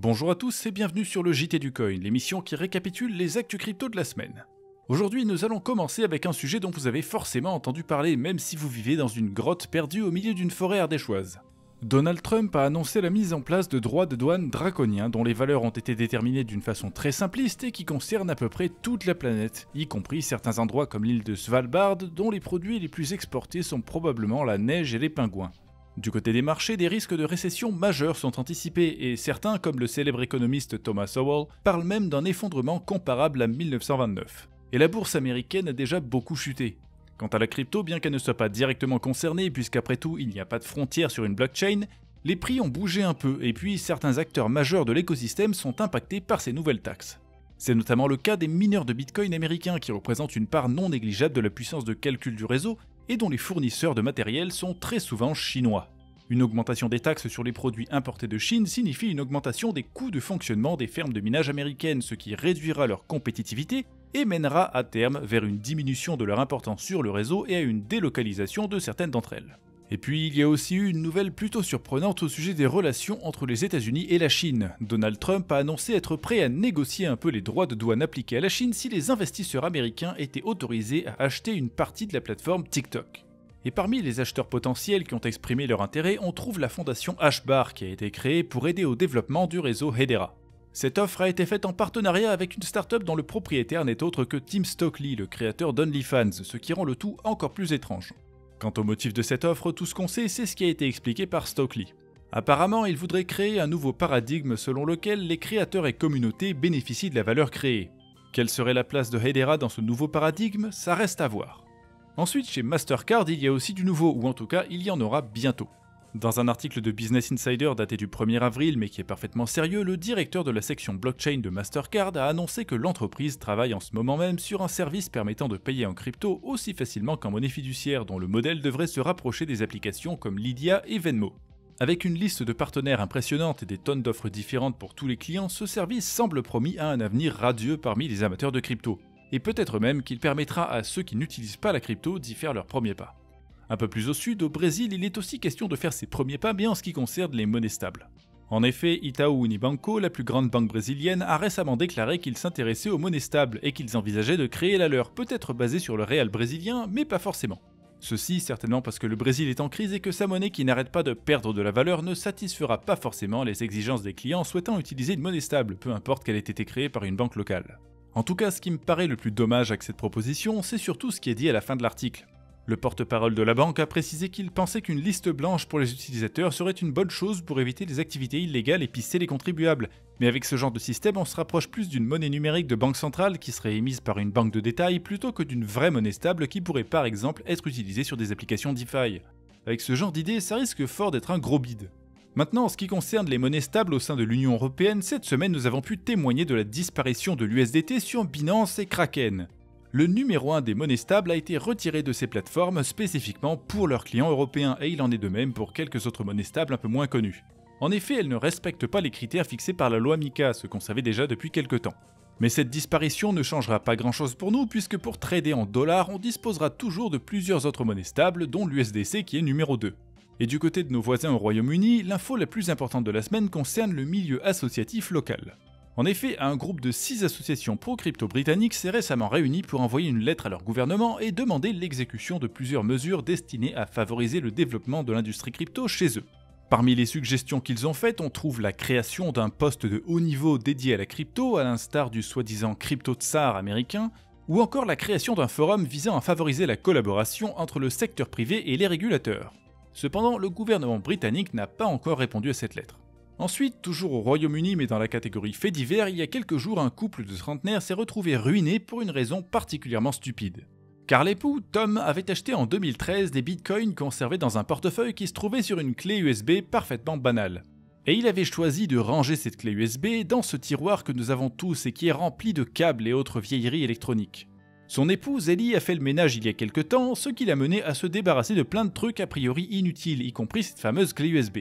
Bonjour à tous et bienvenue sur le JT du Coin, l'émission qui récapitule les actus crypto de la semaine. Aujourd'hui, nous allons commencer avec un sujet dont vous avez forcément entendu parler même si vous vivez dans une grotte perdue au milieu d'une forêt ardéchoise. Donald Trump a annoncé la mise en place de droits de douane draconiens dont les valeurs ont été déterminées d'une façon très simpliste et qui concernent à peu près toute la planète, y compris certains endroits comme l'île de Svalbard dont les produits les plus exportés sont probablement la neige et les pingouins. Du côté des marchés, des risques de récession majeurs sont anticipés et certains, comme le célèbre économiste Thomas Sowell, parlent même d'un effondrement comparable à 1929. Et la bourse américaine a déjà beaucoup chuté. Quant à la crypto, bien qu'elle ne soit pas directement concernée, puisqu'après tout il n'y a pas de frontière sur une blockchain, les prix ont bougé un peu et puis certains acteurs majeurs de l'écosystème sont impactés par ces nouvelles taxes. C'est notamment le cas des mineurs de Bitcoin américains qui représentent une part non négligeable de la puissance de calcul du réseau et dont les fournisseurs de matériel sont très souvent chinois. Une augmentation des taxes sur les produits importés de Chine signifie une augmentation des coûts de fonctionnement des fermes de minage américaines, ce qui réduira leur compétitivité et mènera à terme vers une diminution de leur importance sur le réseau et à une délocalisation de certaines d'entre elles. Et puis il y a aussi eu une nouvelle plutôt surprenante au sujet des relations entre les États-Unis et la Chine. Donald Trump a annoncé être prêt à négocier un peu les droits de douane appliqués à la Chine si les investisseurs américains étaient autorisés à acheter une partie de la plateforme TikTok. Et parmi les acheteurs potentiels qui ont exprimé leur intérêt, on trouve la fondation Hbar qui a été créée pour aider au développement du réseau Hedera. Cette offre a été faite en partenariat avec une startup dont le propriétaire n'est autre que Tim Stockley, le créateur d'OnlyFans, ce qui rend le tout encore plus étrange. Quant au motif de cette offre, tout ce qu'on sait, c'est ce qui a été expliqué par Stockley. Apparemment, il voudrait créer un nouveau paradigme selon lequel les créateurs et communautés bénéficient de la valeur créée. Quelle serait la place de Hedera dans ce nouveau paradigme? Ça reste à voir. Ensuite, chez Mastercard, il y a aussi du nouveau, ou en tout cas, il y en aura bientôt. Dans un article de Business Insider daté du 1er avril, mais qui est parfaitement sérieux, le directeur de la section blockchain de Mastercard a annoncé que l'entreprise travaille en ce moment même sur un service permettant de payer en crypto aussi facilement qu'en monnaie fiduciaire, dont le modèle devrait se rapprocher des applications comme Lydia et Venmo. Avec une liste de partenaires impressionnante et des tonnes d'offres différentes pour tous les clients, ce service semble promis à un avenir radieux parmi les amateurs de crypto. Et peut-être même qu'il permettra à ceux qui n'utilisent pas la crypto d'y faire leur premier pas. Un peu plus au sud, au Brésil, il est aussi question de faire ses premiers pas, mais en ce qui concerne les monnaies stables. En effet, Itaú Unibanco, la plus grande banque brésilienne, a récemment déclaré qu'ils s'intéressaient aux monnaies stables et qu'ils envisageaient de créer la leur, peut-être basée sur le réal brésilien, mais pas forcément. Ceci certainement parce que le Brésil est en crise et que sa monnaie qui n'arrête pas de perdre de la valeur ne satisfera pas forcément les exigences des clients souhaitant utiliser une monnaie stable, peu importe qu'elle ait été créée par une banque locale. En tout cas, ce qui me paraît le plus dommage avec cette proposition, c'est surtout ce qui est dit à la fin de l'article. Le porte-parole de la banque a précisé qu'il pensait qu'une liste blanche pour les utilisateurs serait une bonne chose pour éviter les activités illégales et pisser les contribuables. Mais avec ce genre de système, on se rapproche plus d'une monnaie numérique de banque centrale qui serait émise par une banque de détail plutôt que d'une vraie monnaie stable qui pourrait par exemple être utilisée sur des applications DeFi. Avec ce genre d'idée, ça risque fort d'être un gros bide. Maintenant, en ce qui concerne les monnaies stables au sein de l'Union Européenne, cette semaine nous avons pu témoigner de la disparition de l'USDT sur Binance et Kraken. Le numéro 1 des monnaies stables a été retiré de ces plateformes spécifiquement pour leurs clients européens et il en est de même pour quelques autres monnaies stables un peu moins connues. En effet, elles ne respectent pas les critères fixés par la loi MiCA, ce qu'on savait déjà depuis quelques temps. Mais cette disparition ne changera pas grand chose pour nous puisque pour trader en dollars, on disposera toujours de plusieurs autres monnaies stables dont l'USDC qui est numéro 2. Et du côté de nos voisins au Royaume-Uni, l'info la plus importante de la semaine concerne le milieu associatif local. En effet, un groupe de 6 associations pro-crypto britanniques s'est récemment réuni pour envoyer une lettre à leur gouvernement et demander l'exécution de plusieurs mesures destinées à favoriser le développement de l'industrie crypto chez eux. Parmi les suggestions qu'ils ont faites, on trouve la création d'un poste de haut niveau dédié à la crypto, à l'instar du soi-disant crypto-tsar américain, ou encore la création d'un forum visant à favoriser la collaboration entre le secteur privé et les régulateurs. Cependant, le gouvernement britannique n'a pas encore répondu à cette lettre. Ensuite, toujours au Royaume-Uni mais dans la catégorie faits divers, il y a quelques jours un couple de trentenaires s'est retrouvé ruiné pour une raison particulièrement stupide. Car l'époux, Tom, avait acheté en 2013 des bitcoins conservés dans un portefeuille qui se trouvait sur une clé USB parfaitement banale. Et il avait choisi de ranger cette clé USB dans ce tiroir que nous avons tous et qui est rempli de câbles et autres vieilleries électroniques. Son épouse Ellie a fait le ménage il y a quelques temps, ce qui l'a mené à se débarrasser de plein de trucs a priori inutiles, y compris cette fameuse clé USB.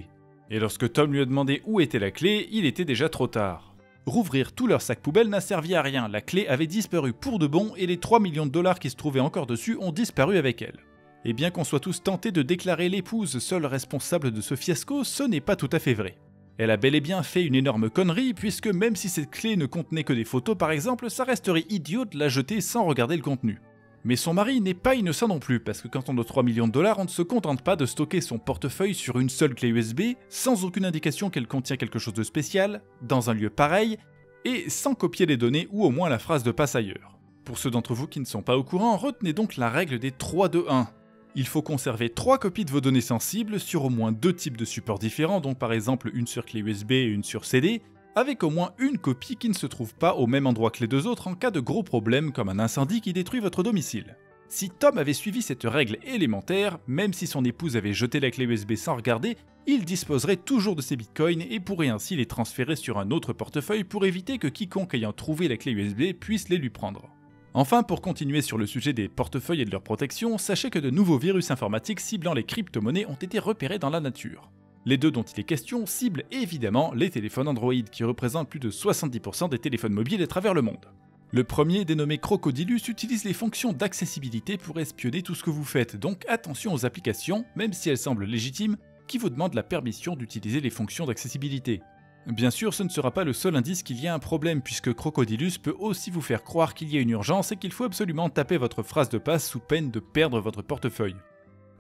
Et lorsque Tom lui a demandé où était la clé, il était déjà trop tard. Rouvrir tout leur sac poubelle n'a servi à rien, la clé avait disparu pour de bon et les 3 millions de dollars qui se trouvaient encore dessus ont disparu avec elle. Et bien qu'on soit tous tentés de déclarer l'épouse seule responsable de ce fiasco, ce n'est pas tout à fait vrai. Elle a bel et bien fait une énorme connerie, puisque même si cette clé ne contenait que des photos par exemple, ça resterait idiot de la jeter sans regarder le contenu. Mais son mari n'est pas innocent non plus, parce que quand on a 3 millions de dollars, on ne se contente pas de stocker son portefeuille sur une seule clé USB, sans aucune indication qu'elle contient quelque chose de spécial, dans un lieu pareil, et sans copier les données ou au moins la phrase de passe ailleurs. Pour ceux d'entre vous qui ne sont pas au courant, retenez donc la règle des 3-2-1. Il faut conserver 3 copies de vos données sensibles sur au moins 2 types de supports différents, donc par exemple une sur clé USB et une sur CD, avec au moins une copie qui ne se trouve pas au même endroit que les 2 autres en cas de gros problèmes comme un incendie qui détruit votre domicile. Si Tom avait suivi cette règle élémentaire, même si son épouse avait jeté la clé USB sans regarder, il disposerait toujours de ses bitcoins et pourrait ainsi les transférer sur un autre portefeuille pour éviter que quiconque ayant trouvé la clé USB puisse les lui prendre. Enfin, pour continuer sur le sujet des portefeuilles et de leur protection, sachez que de nouveaux virus informatiques ciblant les crypto-monnaies ont été repérés dans la nature. Les deux dont il est question ciblent évidemment les téléphones Android qui représentent plus de 70% des téléphones mobiles à travers le monde. Le premier, dénommé Crocodilus, utilise les fonctions d'accessibilité pour espionner tout ce que vous faites, donc attention aux applications, même si elles semblent légitimes, qui vous demandent la permission d'utiliser les fonctions d'accessibilité. Bien sûr, ce ne sera pas le seul indice qu'il y a un problème, puisque Crocodilus peut aussi vous faire croire qu'il y a une urgence et qu'il faut absolument taper votre phrase de passe sous peine de perdre votre portefeuille.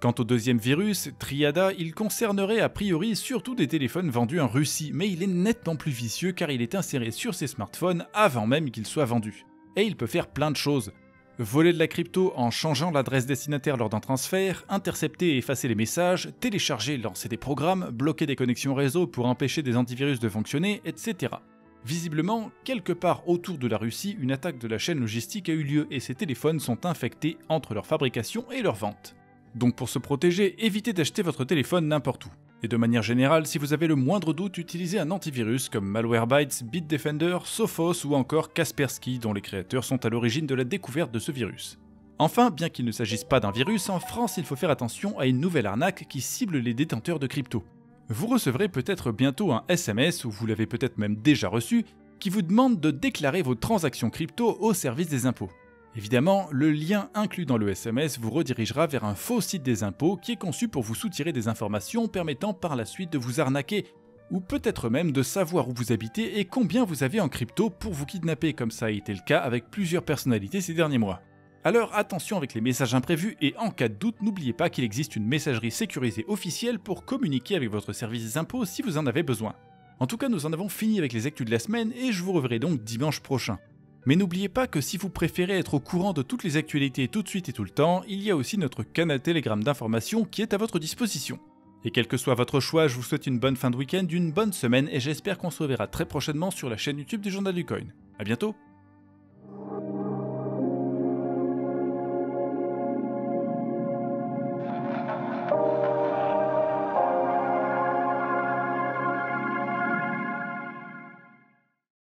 Quant au deuxième virus, Triada, il concernerait a priori surtout des téléphones vendus en Russie, mais il est nettement plus vicieux car il est inséré sur ces smartphones avant même qu'ils soient vendus. Et il peut faire plein de choses. Voler de la crypto en changeant l'adresse destinataire lors d'un transfert, intercepter et effacer les messages, télécharger et lancer des programmes, bloquer des connexions réseau pour empêcher des antivirus de fonctionner, etc. Visiblement, quelque part autour de la Russie, une attaque de la chaîne logistique a eu lieu et ces téléphones sont infectés entre leur fabrication et leur vente. Donc pour se protéger, évitez d'acheter votre téléphone n'importe où. Et de manière générale, si vous avez le moindre doute, utilisez un antivirus comme Malwarebytes, Bitdefender, Sophos ou encore Kaspersky, dont les créateurs sont à l'origine de la découverte de ce virus. Enfin, bien qu'il ne s'agisse pas d'un virus, en France il faut faire attention à une nouvelle arnaque qui cible les détenteurs de crypto. Vous recevrez peut-être bientôt un SMS, ou vous l'avez peut-être même déjà reçu, qui vous demande de déclarer vos transactions crypto au service des impôts. Évidemment, le lien inclus dans le SMS vous redirigera vers un faux site des impôts qui est conçu pour vous soutirer des informations permettant par la suite de vous arnaquer, ou peut-être même de savoir où vous habitez et combien vous avez en crypto pour vous kidnapper, comme ça a été le cas avec plusieurs personnalités ces derniers mois. Alors attention avec les messages imprévus et en cas de doute, n'oubliez pas qu'il existe une messagerie sécurisée officielle pour communiquer avec votre service des impôts si vous en avez besoin. En tout cas, nous en avons fini avec les actus de la semaine et je vous reverrai donc dimanche prochain. Mais n'oubliez pas que si vous préférez être au courant de toutes les actualités tout de suite et tout le temps, il y a aussi notre canal Telegram d'information qui est à votre disposition. Et quel que soit votre choix, je vous souhaite une bonne fin de week-end, une bonne semaine et j'espère qu'on se reverra très prochainement sur la chaîne YouTube du Journal du Coin. A bientôt!